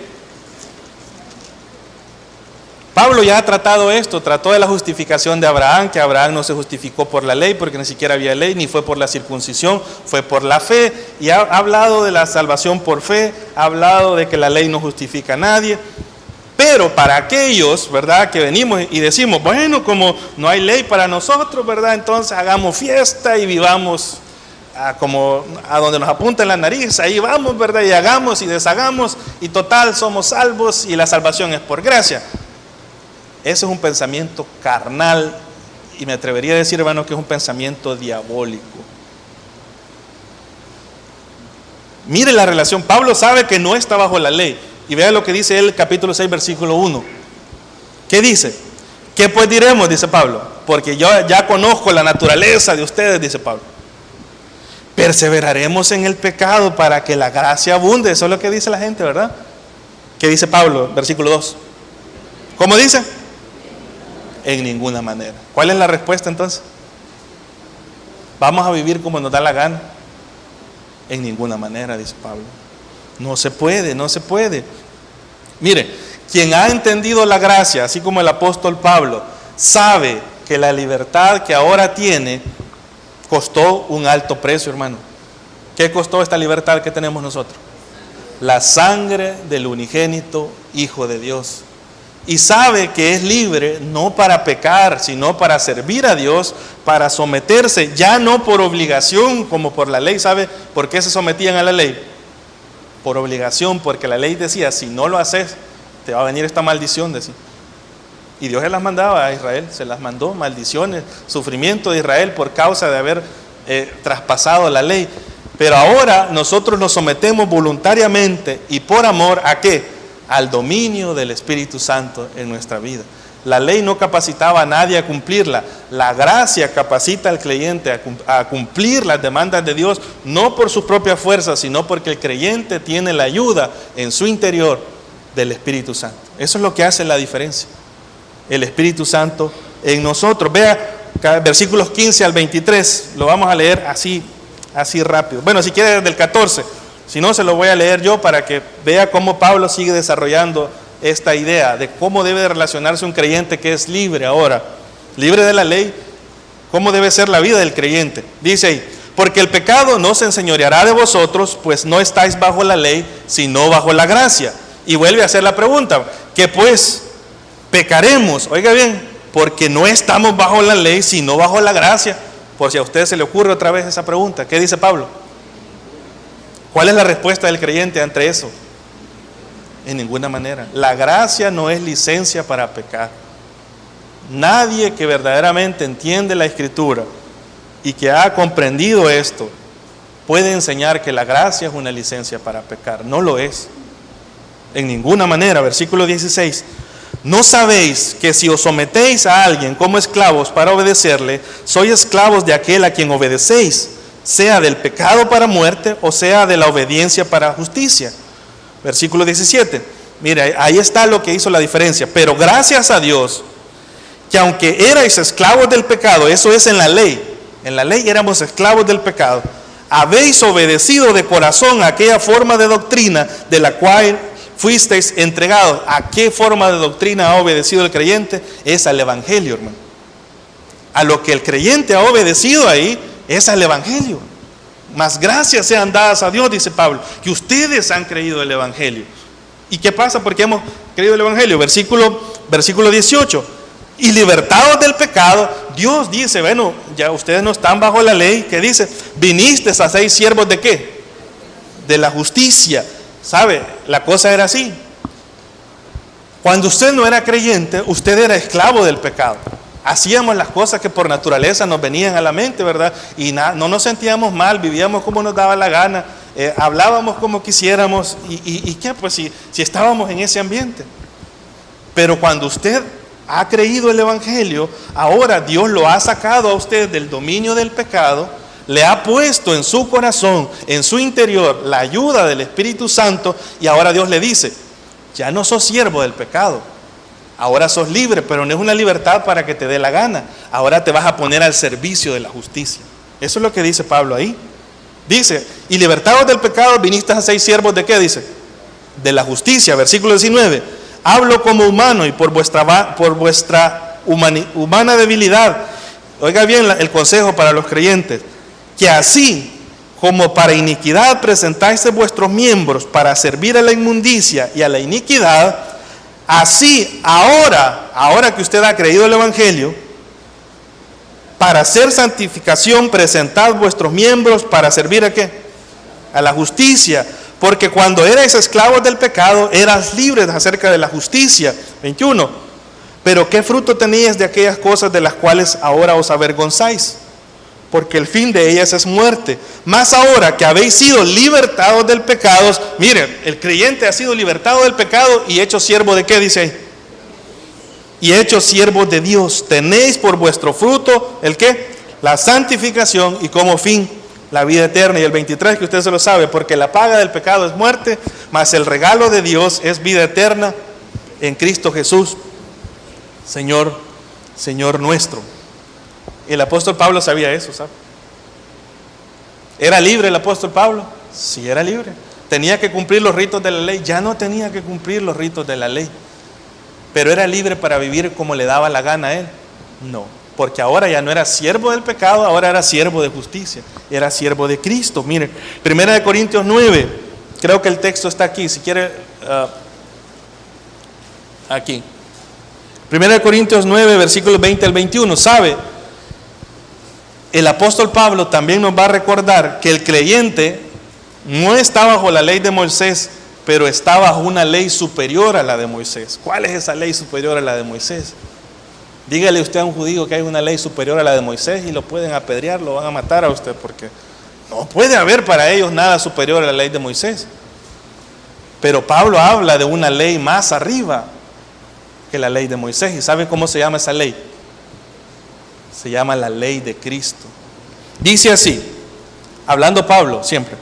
Pablo ya ha tratado esto, trató de la justificación de Abraham, que Abraham no se justificó por la ley, porque ni siquiera había ley, ni fue por la circuncisión, fue por la fe. Y ha hablado de la salvación por fe, ha hablado de que la ley no justifica a nadie. Pero para aquellos, ¿verdad?, que venimos y decimos, bueno, como no hay ley para nosotros, ¿verdad?, entonces hagamos fiesta y vivamos como a donde nos apunta la nariz, ahí vamos, ¿verdad?, y hagamos y deshagamos, y total somos salvos y la salvación es por gracia. Ese es un pensamiento carnal, y me atrevería a decir, hermano, que es un pensamiento diabólico. Mire la relación. Pablo sabe que no está bajo la ley. Y vea lo que dice él, capítulo 6, versículo 1. ¿Qué dice? ¿Qué pues diremos? Dice Pablo. Porque yo ya conozco la naturaleza de ustedes, dice Pablo. Perseveraremos en el pecado para que la gracia abunde. Eso es lo que dice la gente, ¿verdad? ¿Qué dice Pablo? Versículo 2. ¿Cómo dice? En ninguna manera. ¿Cuál es la respuesta entonces? ¿Vamos a vivir como nos da la gana? En ninguna manera, dice Pablo. No se puede, no se puede. Mire, quien ha entendido la gracia, así como el apóstol Pablo, sabe que la libertad que ahora tiene costó un alto precio, hermano. ¿Qué costó esta libertad que tenemos nosotros? La sangre del unigénito Hijo de Dios. Y sabe que es libre no para pecar, sino para servir a Dios, para someterse, ya no por obligación como por la ley. ¿Sabe por qué se sometían a la ley? Por obligación, porque la ley decía, si no lo haces, te va a venir esta maldición, decía. Y Dios se las mandaba a Israel, se las mandó, maldiciones, sufrimiento de Israel por causa de haber traspasado la ley. Pero ahora nosotros nos sometemos voluntariamente y por amor, ¿a qué? Al dominio del Espíritu Santo en nuestra vida. La ley no capacitaba a nadie a cumplirla. La gracia capacita al creyente a cumplir las demandas de Dios, no por sus propias fuerzas, sino porque el creyente tiene la ayuda en su interior del Espíritu Santo. Eso es lo que hace la diferencia. El Espíritu Santo en nosotros. Vea versículos 15 al 23. Lo vamos a leer así rápido. Bueno, si quiere desde el 14. Si no, se lo voy a leer yo para que vea cómo Pablo sigue desarrollando esta idea de cómo debe de relacionarse un creyente que es libre ahora, libre de la ley, cómo debe ser la vida del creyente. Dice ahí, porque el pecado no se enseñoreará de vosotros, pues no estáis bajo la ley, sino bajo la gracia. Y vuelve a hacer la pregunta, ¿qué pues? pecaremos, oiga bien, porque no estamos bajo la ley, sino bajo la gracia. Por si a usted se le ocurre otra vez esa pregunta, ¿qué dice Pablo? ¿Cuál es la respuesta del creyente ante eso? En ninguna manera. La gracia no es licencia para pecar. Nadie que verdaderamente entiende la Escritura y que ha comprendido esto puede enseñar que la gracia es una licencia para pecar. No lo es. En ninguna manera. Versículo 16. ¿No sabéis que si os sometéis a alguien como esclavos para obedecerle, sois esclavos de aquel a quien obedecéis, sea del pecado para muerte o sea de la obediencia para justicia? Versículo 17. Mira, ahí está lo que hizo la diferencia. Pero gracias a Dios, que aunque erais esclavos del pecado, eso es en la ley éramos esclavos del pecado, habéis obedecido de corazón a aquella forma de doctrina de la cual fuisteis entregados. ¿A qué forma de doctrina ha obedecido el creyente? Es al Evangelio, hermano. A lo que el creyente ha obedecido ahí es al Evangelio. Mas gracias sean dadas a Dios, dice Pablo, que ustedes han creído el Evangelio. ¿Y qué pasa porque hemos creído el Evangelio? Versículo 18. Y libertados del pecado, Dios dice, bueno, ya ustedes no están bajo la ley. ¿Qué dice? Viniste a ser siervos de ¿qué? De la justicia. ¿Sabe? La cosa era así. Cuando usted no era creyente, usted era esclavo del pecado. Hacíamos las cosas que por naturaleza nos venían a la mente, ¿verdad? Y no nos sentíamos mal, vivíamos como nos daba la gana, hablábamos como quisiéramos. ¿Y qué? Pues si estábamos en ese ambiente. Pero cuando usted ha creído el Evangelio, ahora Dios lo ha sacado a usted del dominio del pecado, le ha puesto en su corazón, en su interior, la ayuda del Espíritu Santo, y ahora Dios le dice, ya no sos siervo del pecado, ahora sos libre, pero no es una libertad para que te dé la gana, ahora te vas a poner al servicio de la justicia. Eso es lo que dice Pablo ahí. Dice, y libertados del pecado, viniste a ser siervos de ¿qué? Dice, de la justicia. Versículo 19, hablo como humano y por vuestra humana debilidad. Oiga bien el consejo para los creyentes, que así como para iniquidad presentáis vuestros miembros para servir a la inmundicia y a la iniquidad, así ahora que usted ha creído el Evangelio, para hacer santificación presentad vuestros miembros para servir ¿a qué? A la justicia. Porque cuando erais esclavos del pecado, eras libres acerca de la justicia. 21. Pero ¿qué fruto teníais de aquellas cosas de las cuales ahora os avergonzáis? Porque el fin de ellas es muerte. Mas ahora que habéis sido libertados del pecado, mire, el creyente ha sido libertado del pecado y hecho siervo de ¿qué? Dice ahí. Y hecho siervo de Dios. Tenéis por vuestro fruto, ¿el qué? La santificación y como fin la vida eterna. Y el 23 que usted se lo sabe, porque la paga del pecado es muerte, mas el regalo de Dios es vida eterna en Cristo Jesús, Señor nuestro. El apóstol Pablo sabía eso, ¿sabe? ¿Era libre el apóstol Pablo? Sí, era libre. ¿Tenía que cumplir los ritos de la ley? Ya no tenía que cumplir los ritos de la ley. ¿Pero era libre para vivir como le daba la gana a él? No, porque ahora ya no era siervo del pecado, ahora era siervo de justicia, era siervo de Cristo. Mire, 1 Corintios 9, creo que el texto está aquí, si quiere, aquí. 1 Corintios 9, versículos 20 al 21, ¿sabe? El apóstol Pablo también nos va a recordar que el creyente no está bajo la ley de Moisés, pero está bajo una ley superior a la de Moisés. ¿Cuál es esa ley superior a la de Moisés? Dígale usted a un judío que hay una ley superior a la de Moisés y lo pueden apedrear, lo van a matar a usted, porque no puede haber para ellos nada superior a la ley de Moisés. Pero Pablo habla de una ley más arriba que la ley de Moisés. ¿Y sabe cómo se llama esa ley? Se llama la ley de Cristo. Dice así, hablando Pablo siempre: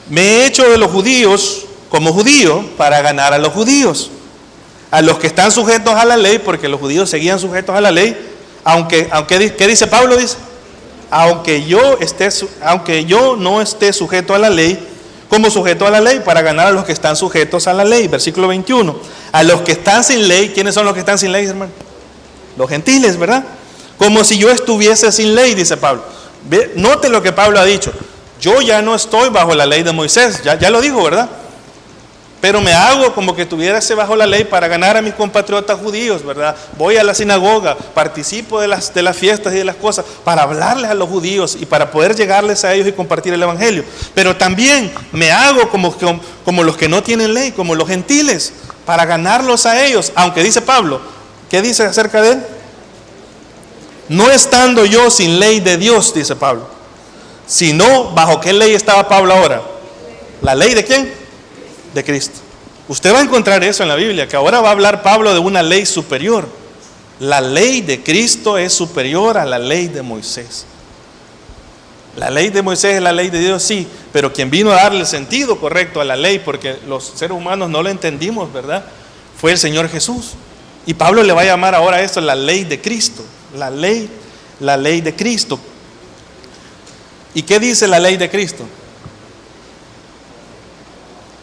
me he hecho de los judíos como judío para ganar a los judíos, a los que están sujetos a la ley, porque los judíos seguían sujetos a la ley, aunque ¿qué dice Pablo? Dice, aunque yo no esté sujeto a la ley, como sujeto a la ley, para ganar a los que están sujetos a la ley. Versículo 21, a los que están sin ley. ¿Quiénes son los que están sin ley, hermano? Los gentiles, ¿verdad? Como si yo estuviese sin ley, dice Pablo. Note lo que Pablo ha dicho: yo ya no estoy bajo la ley de Moisés, ya lo dijo, ¿verdad? pero me hago como que estuviese bajo la ley para ganar a mis compatriotas judíos, ¿verdad? Voy a la sinagoga, participo de las fiestas y de las cosas para hablarles a los judíos y para poder llegarles a ellos y compartir el evangelio. Pero también me hago como los que no tienen ley, como los gentiles, para ganarlos a ellos. Aunque dice Pablo, ¿qué dice acerca de él? No estando yo sin ley de Dios, dice Pablo, sino bajo qué ley estaba Pablo ahora. ¿La ley de quién? De Cristo. Usted va a encontrar eso en la Biblia, que ahora va a hablar Pablo de una ley superior. La ley de Cristo es superior a la ley de Moisés. La ley de Moisés es la ley de Dios, sí, pero quien vino a darle el sentido correcto a la ley, porque los seres humanos no lo entendimos, ¿verdad? Fue el Señor Jesús. Y Pablo le va a llamar ahora a esto la ley de Cristo. La ley de Cristo. ¿Y qué dice la ley de Cristo?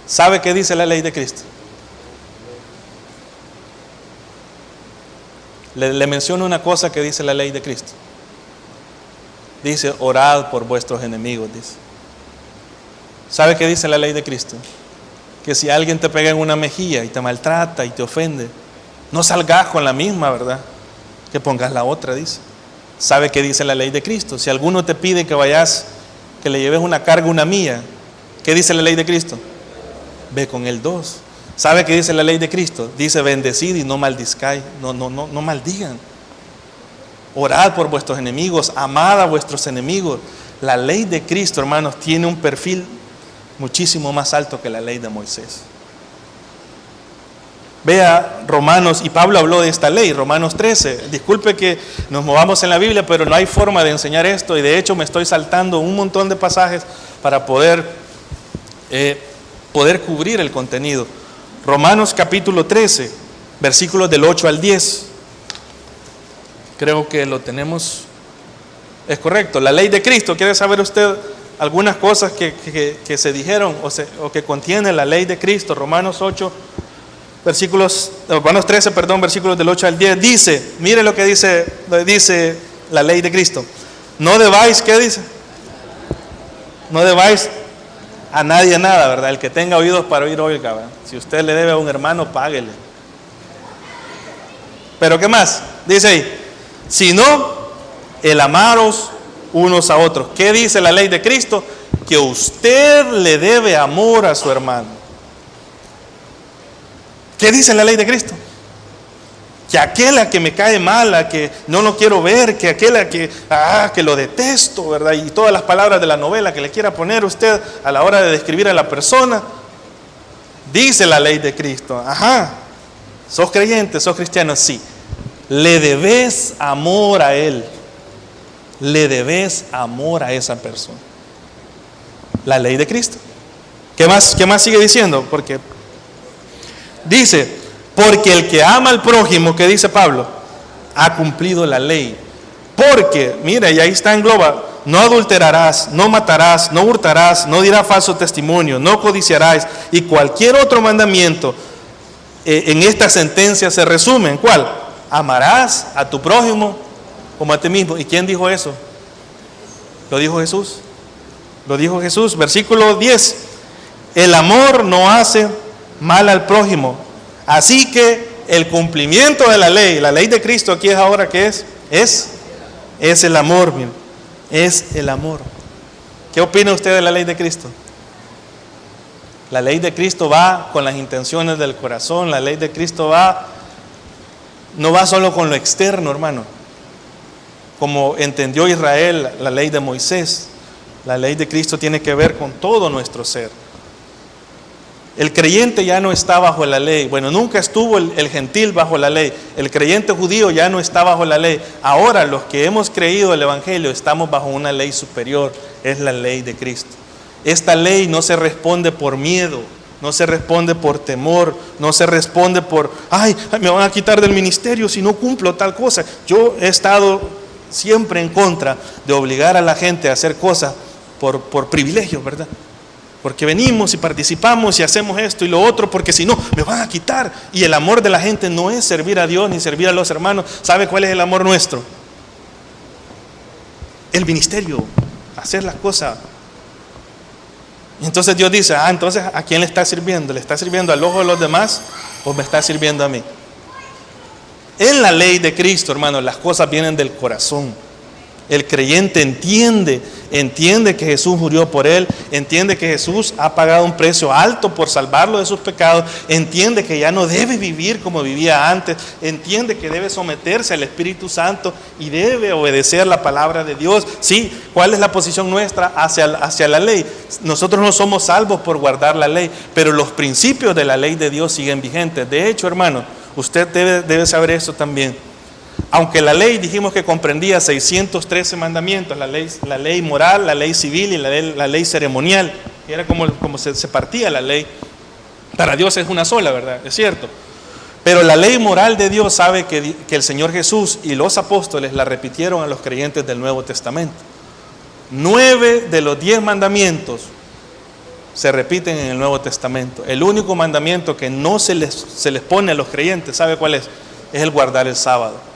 ¿Sabe qué dice la ley de Cristo? Le menciono una cosa que dice la ley de Cristo. Dice, orad por vuestros enemigos, dice. ¿Sabe qué dice la ley de Cristo? Que si alguien te pega en una mejilla y te maltrata y te ofende, no salgas con la misma, ¿verdad? Que pongas la otra, dice. ¿Sabe qué dice la ley de Cristo? Si alguno te pide que vayas, que le lleves una carga, una mía, ¿qué dice la ley de Cristo? Ve con el 2. ¿Sabe qué dice la ley de Cristo? Dice, bendecid y no maldizcáis. No maldigan. Orad por vuestros enemigos, amad a vuestros enemigos. La ley de Cristo, hermanos, tiene un perfil muchísimo más alto que la ley de Moisés. Vea Romanos, y Pablo habló de esta ley, Romanos 13. Disculpe que nos movamos en la Biblia, pero no hay forma de enseñar esto, y de hecho me estoy saltando un montón de pasajes para poder cubrir el contenido. Romanos capítulo 13, versículos del 8 al 10. Creo que lo tenemos. Es correcto, la ley de Cristo. ¿Quiere saber usted algunas cosas que se dijeron o que contiene la ley de Cristo? Romanos 13, versículos del 8 al 10. Dice, mire lo que dice la ley de Cristo. No debáis, ¿qué dice? No debáis a nadie nada, ¿verdad? El que tenga oídos para oír, oiga, ¿verdad? Si usted le debe a un hermano, páguele. Pero ¿qué más? Dice ahí, sino el amaros unos a otros. ¿Qué dice la ley de Cristo? Que usted le debe amor a su hermano. ¿Qué dice la ley de Cristo? Que aquella que me cae mal, a que no lo quiero ver, que aquella que lo detesto, ¿verdad? Y todas las palabras de la novela que le quiera poner usted a la hora de describir a la persona, dice la ley de Cristo. ¿Sos creyente? ¿Sos cristiano? Sí. Le debes amor a él. Le debes amor a esa persona. La ley de Cristo. ¿Qué más sigue diciendo? Porque dice, porque el que ama al prójimo, que dice Pablo, ha cumplido la ley. Porque, mira, y ahí está engloba, no adulterarás, no matarás, no hurtarás, no dirás falso testimonio, no codiciarás, y cualquier otro mandamiento en esta sentencia se resume en ¿cuál? Amarás a tu prójimo como a ti mismo. ¿Y quién dijo eso? Lo dijo Jesús. Lo dijo Jesús, versículo 10. El amor no hace mal al prójimo. Así que el cumplimiento de la ley de Cristo aquí es ahora que es el amor, miren, es el amor. ¿Qué opina usted de la ley de Cristo? La ley de Cristo va con las intenciones del corazón. La ley de Cristo no va solo con lo externo, hermano. Como entendió Israel la ley de Moisés, la ley de Cristo tiene que ver con todo nuestro ser. El creyente ya no está bajo la ley. Bueno, nunca estuvo el gentil bajo la ley. El creyente judío ya no está bajo la ley. Ahora los que hemos creído el evangelio estamos bajo una ley superior. Es la ley de Cristo. Esta ley no se responde por miedo, no se responde por temor, no se responde por, me van a quitar del ministerio si no cumplo tal cosa. Yo he estado siempre en contra de obligar a la gente a hacer cosas por privilegios, ¿verdad? Porque venimos y participamos y hacemos esto y lo otro, porque si no, me van a quitar. Y el amor de la gente no es servir a Dios ni servir a los hermanos. ¿Sabe cuál es el amor nuestro? El ministerio, hacer las cosas Entonces Dios dice, entonces ¿a quién le está sirviendo? ¿Le está sirviendo al ojo de los demás o me está sirviendo a mí? En la ley de Cristo, hermano, las cosas vienen del corazón. El creyente entiende que Jesús murió por él, entiende que Jesús ha pagado un precio alto por salvarlo de sus pecados, entiende que ya no debe vivir como vivía antes, entiende que debe someterse al Espíritu Santo y debe obedecer la palabra de Dios. Sí, ¿cuál es la posición nuestra hacia la ley? Nosotros no somos salvos por guardar la ley, pero los principios de la ley de Dios siguen vigentes. De hecho, hermano, usted debe saber eso también. Aunque la ley dijimos que comprendía 613 mandamientos, la ley moral, la ley civil y la ley ceremonial, era como se partía la ley. Para Dios es una sola, ¿verdad? Es cierto. Pero la ley moral de Dios sabe que el Señor Jesús y los apóstoles la repitieron a los creyentes del Nuevo Testamento. 9 de los 10 mandamientos se repiten en el Nuevo Testamento. El único mandamiento que no se les pone a los creyentes, ¿sabe cuál es? Es el guardar el sábado.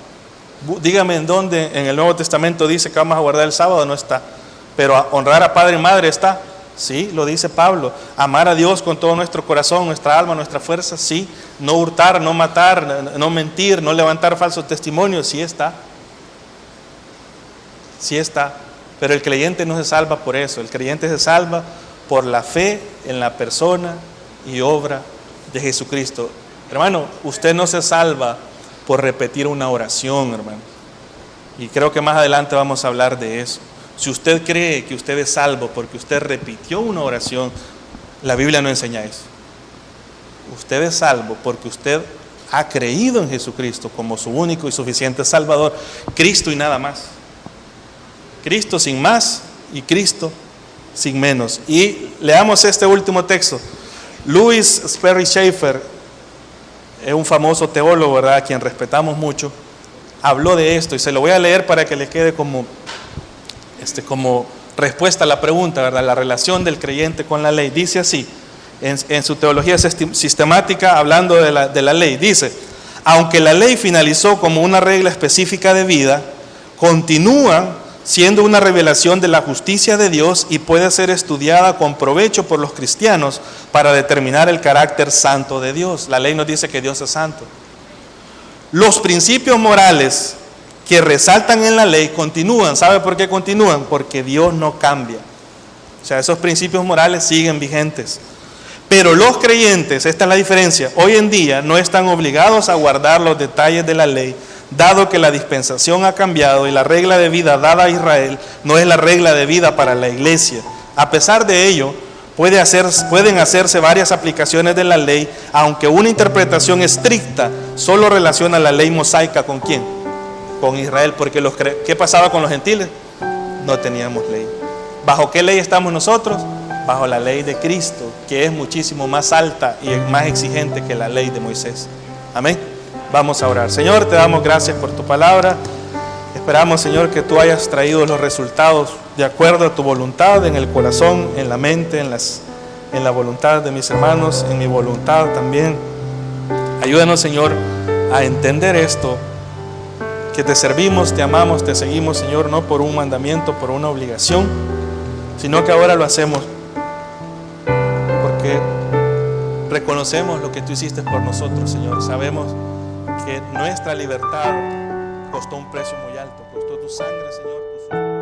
Dígame en dónde en el Nuevo Testamento dice que vamos a guardar el sábado. No está. Pero honrar a padre y madre está. Sí, lo dice Pablo. Amar a Dios con todo nuestro corazón, nuestra alma, nuestra fuerza. Sí. No hurtar, no matar, no mentir, no levantar falsos testimonios. Sí está. Sí está. Pero el creyente no se salva por eso. El creyente se salva por la fe en la persona y obra de Jesucristo. Hermano, usted no se salva por repetir una oración, hermano. Y creo que más adelante vamos a hablar de eso. Si usted cree que usted es salvo porque usted repitió una oración, la Biblia no enseña eso. Usted es salvo porque usted ha creído en Jesucristo como su único y suficiente Salvador. Cristo y nada más. Cristo sin más y Cristo sin menos. Y leamos este último texto. Louis Sperry Chafer, es un famoso teólogo, ¿verdad?, a quien respetamos mucho, habló de esto y se lo voy a leer para que le quede como respuesta a la pregunta, ¿verdad?, la relación del creyente con la ley. Dice así, en su teología sistemática, hablando de la ley, dice: aunque la ley finalizó como una regla específica de vida, continúa siendo una revelación de la justicia de Dios y puede ser estudiada con provecho por los cristianos para determinar el carácter santo de Dios. La ley nos dice que Dios es santo. Los principios morales que resaltan en la ley continúan. ¿Sabe por qué continúan? Porque Dios no cambia. O sea, esos principios morales siguen vigentes. Pero los creyentes, esta es la diferencia, hoy en día no están obligados a guardar los detalles de la ley, dado que la dispensación ha cambiado y la regla de vida dada a Israel no es la regla de vida para la iglesia. A pesar de ello, pueden hacerse varias aplicaciones de la ley, aunque una interpretación estricta solo relaciona la ley mosaica ¿con quién? Con Israel, porque ¿qué pasaba con los gentiles? No teníamos ley. ¿Bajo qué ley estamos nosotros? Bajo la ley de Cristo, que es muchísimo más alta y más exigente que la ley de Moisés. Amén. Vamos a orar. Señor, te damos gracias por tu palabra. Esperamos, Señor, que tú hayas traído los resultados de acuerdo a tu voluntad en el corazón, en la mente, en la voluntad de mis hermanos, en mi voluntad también. Ayúdanos, Señor, a entender esto, que te servimos, te amamos, te seguimos, Señor, no por un mandamiento, por una obligación, sino que ahora lo hacemos porque reconocemos lo que tú hiciste por nosotros, Señor. Sabemos que nuestra libertad costó un precio muy alto, costó tu sangre, Señor, tu sudor.